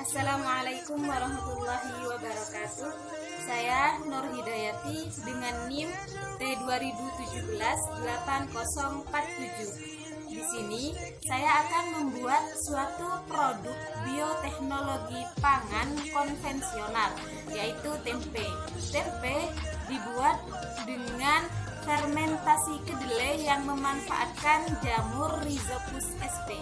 Assalamualaikum warahmatullahi wabarakatuh. Saya Nur Hidayati dengan NIM T2017-8047. Di sini saya akan membuat suatu produk bioteknologi pangan konvensional, yaitu tempe. Tempe dibuat dengan fermentasi kedelai yang memanfaatkan jamur Rhizopus sp.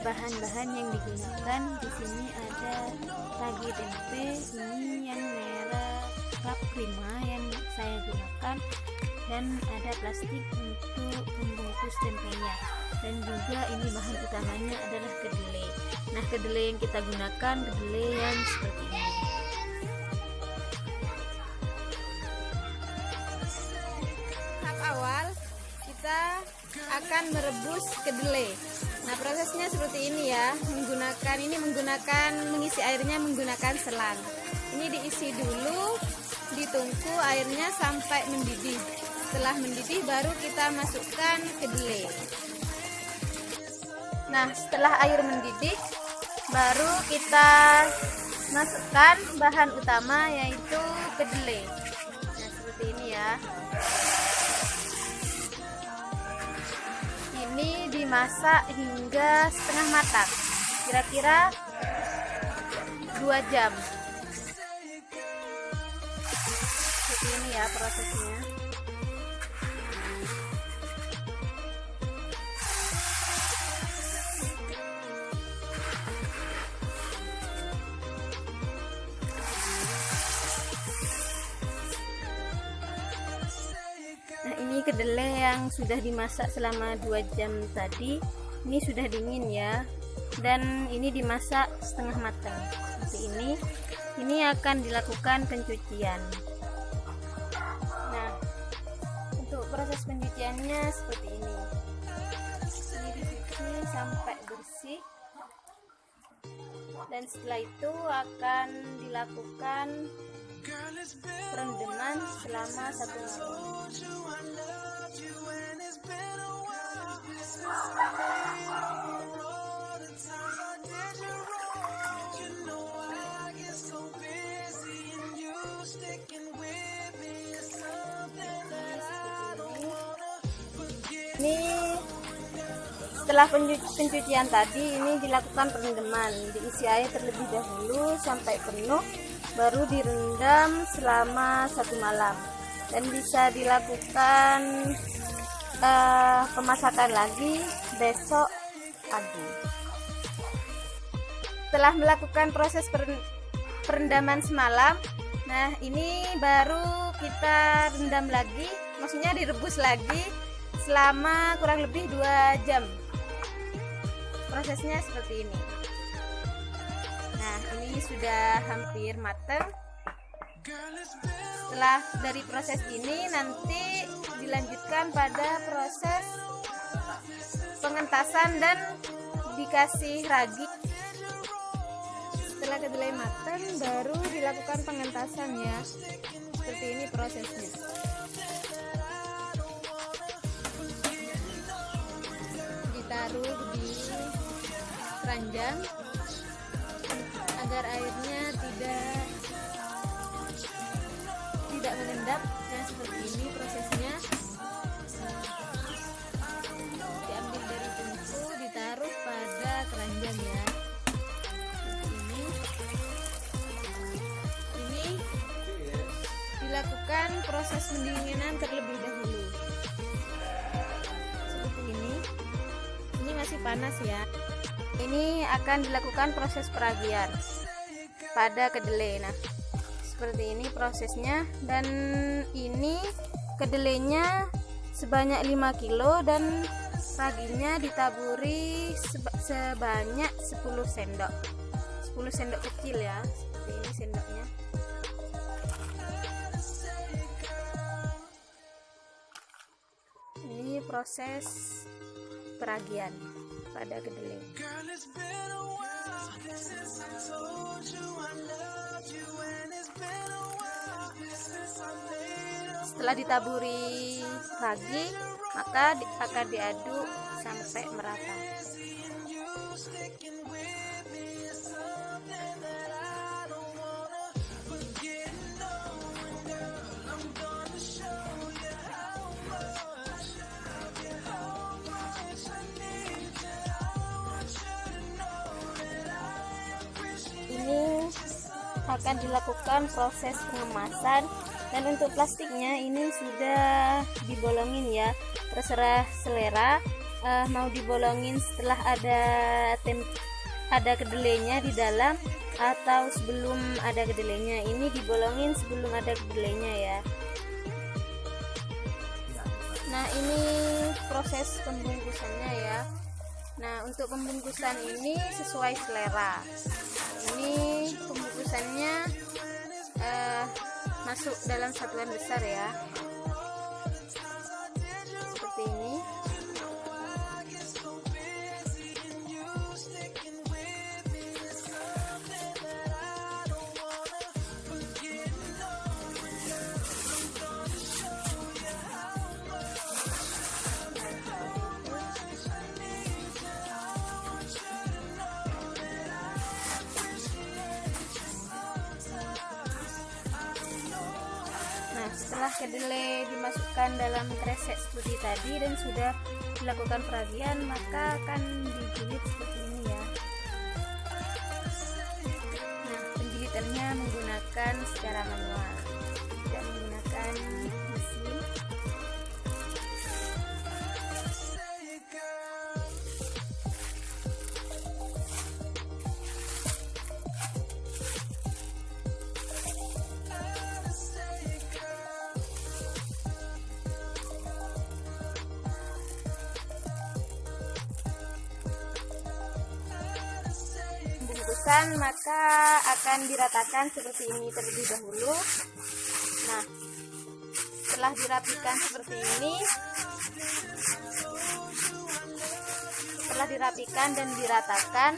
Bahan-bahan yang digunakan di sini ada ragi tempe, ini yang merah Rap Prima yang saya gunakan, dan ada plastik untuk membungkus tempenya, dan juga ini bahan utamanya adalah kedelai. Nah, kedelai yang kita gunakan kedelai yang seperti ini. Tahap awal kita akan merebus kedelai. Nah, prosesnya seperti ini ya. Mengisi airnya menggunakan selang. Ini diisi dulu, ditunggu airnya sampai mendidih. Setelah mendidih baru kita masukkan kedelai. Nah, setelah air mendidih baru kita masukkan bahan utama yaitu kedelai. Nah, seperti ini ya. Ini dimasak hingga setengah matang, kira-kira 2 jam. Seperti ini ya prosesnya. Nah, ini kedelai yang sudah dimasak selama 2 jam tadi, ini sudah dingin ya, dan ini dimasak setengah matang seperti ini. Ini akan dilakukan pencucian. Nah, untuk proses pencuciannya seperti ini. Ini dicuci sampai bersih, dan setelah itu akan dilakukan perendaman selama 1 malam. Ini setelah pencucian tadi, ini dilakukan perendaman, diisi air terlebih dahulu sampai penuh, baru direndam selama 1 malam, dan bisa dilakukan pemasakan lagi besok pagi. Setelah melakukan proses perendaman semalam, nah ini baru kita rendam lagi, maksudnya direbus lagi selama kurang lebih 2 jam. Prosesnya seperti ini. Nah, ini sudah hampir matang. Setelah dari proses ini nanti dilanjutkan pada proses pengentasan dan dikasih ragi. Setelah kedelai matang baru dilakukan pengentasan ya. Seperti ini prosesnya. Ditaruh di keranjang agar airnya tidak mengendap. Nah, seperti ini prosesnya. Diambil dari tungku, ditaruh pada keranjang ya. Ini dilakukan proses pendinginan terlebih dahulu. Seperti ini. Ini masih panas ya. Ini akan dilakukan proses peragian pada kedelai. Nah, seperti ini prosesnya, dan ini kedelainya sebanyak 5 kilo dan raginya ditaburi sebanyak 10 sendok. 10 sendok kecil ya, seperti ini sendoknya. Ini proses peragian pada kedelai. setelah ditaburi ragi, maka akan diaduk sampai merata. Ini akan dilakukan proses pengemasan, dan untuk plastiknya ini sudah dibolongin ya, terserah selera, mau dibolongin setelah ada kedelainya di dalam atau sebelum ada kedelainya. Ini dibolongin sebelum ada kedelainya ya. Nah, ini proses pembungkusannya ya. Nah, untuk pembungkusan ini sesuai selera. Ini pembungkusannya masuk dalam satuan besar ya, seperti ini. Setelah kedelai dimasukkan dalam kresek seperti tadi dan sudah dilakukan peragian, maka akan dijilid seperti ini ya. Nah, penjilitannya menggunakan secara manual, tidak menggunakan mesin. Maka akan diratakan seperti ini terlebih dahulu. Nah, setelah dirapikan seperti ini, setelah dirapikan dan diratakan,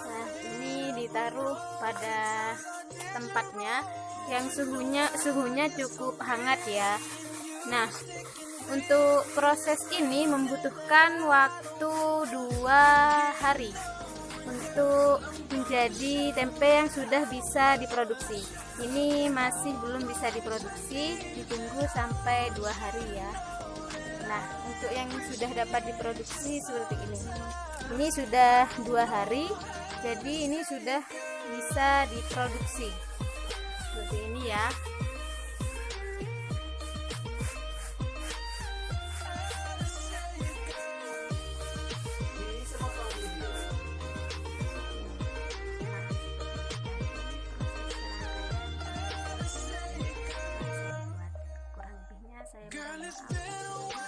nah ini ditaruh pada tempatnya yang suhunya cukup hangat ya. Nah, untuk proses ini membutuhkan waktu 2 hari untuk menjadi tempe yang sudah bisa diproduksi. Ini masih belum bisa diproduksi, ditunggu sampai 2 hari ya. Nah, untuk yang sudah dapat diproduksi seperti ini. Ini sudah 2 hari, jadi ini sudah bisa diproduksi. Seperti ini ya. Kurang lebihnya saya mohon maaf.